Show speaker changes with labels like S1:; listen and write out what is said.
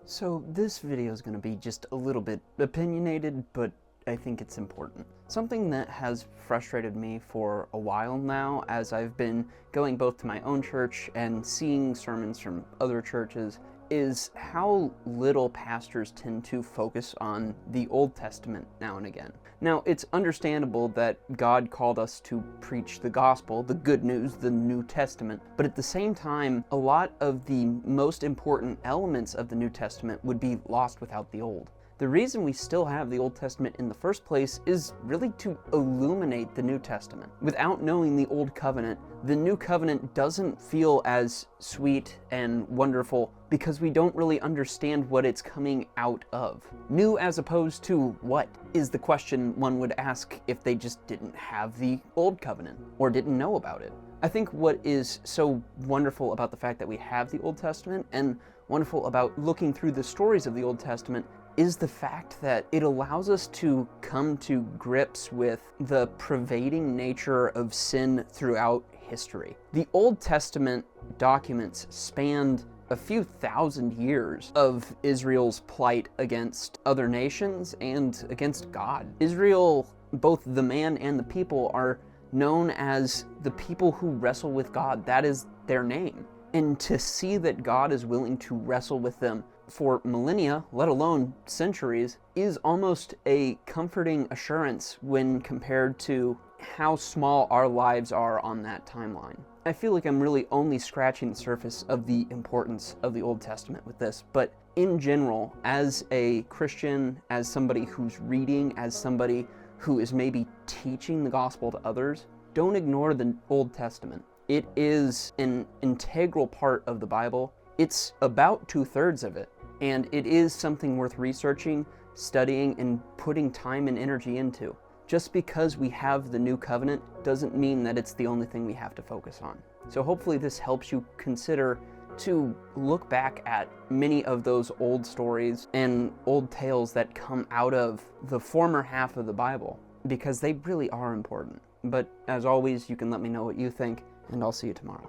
S1: So this video is going to be just a little bit opinionated, but I think it's important. Something that has frustrated me for a while now, as I've been going both to my own church and seeing sermons from other churches, is how little pastors tend to focus on the Old Testament now and again. Now, it's understandable that God called us to preach the gospel, the good news, the New Testament, but at the same time, a lot of the most important elements of the New Testament would be lost without the Old. The reason we still have the Old Testament in the first place is really to illuminate the New Testament. Without knowing the Old Covenant, the New Covenant doesn't feel as sweet and wonderful because we don't really understand what it's coming out of. New as opposed to what is the question one would ask if they just didn't have the Old Covenant or didn't know about it. I think what is so wonderful about the fact that we have the Old Testament and wonderful about looking through the stories of the Old Testament is the fact that it allows us to come to grips with the pervading nature of sin throughout history. The Old Testament documents spanned a few thousand years of Israel's plight against other nations and against God. Israel, both the man and the people, are known as the people who wrestle with God. That is their name. And to see that God is willing to wrestle with them for millennia, let alone centuries, is almost a comforting assurance when compared to how small our lives are on that timeline. I feel like I'm really only scratching the surface of the importance of the Old Testament with this, but in general, as a Christian, as somebody who's reading, as somebody who is maybe teaching the gospel to others, don't ignore the Old Testament. It is an integral part of the Bible. It's about 2/3 of it, and it is something worth researching, studying, and putting time and energy into. Just because we have the New Covenant doesn't mean that it's the only thing we have to focus on. So hopefully this helps you consider to look back at many of those old stories and old tales that come out of the former half of the Bible, because they really are important. But as always, you can let me know what you think, and I'll see you tomorrow.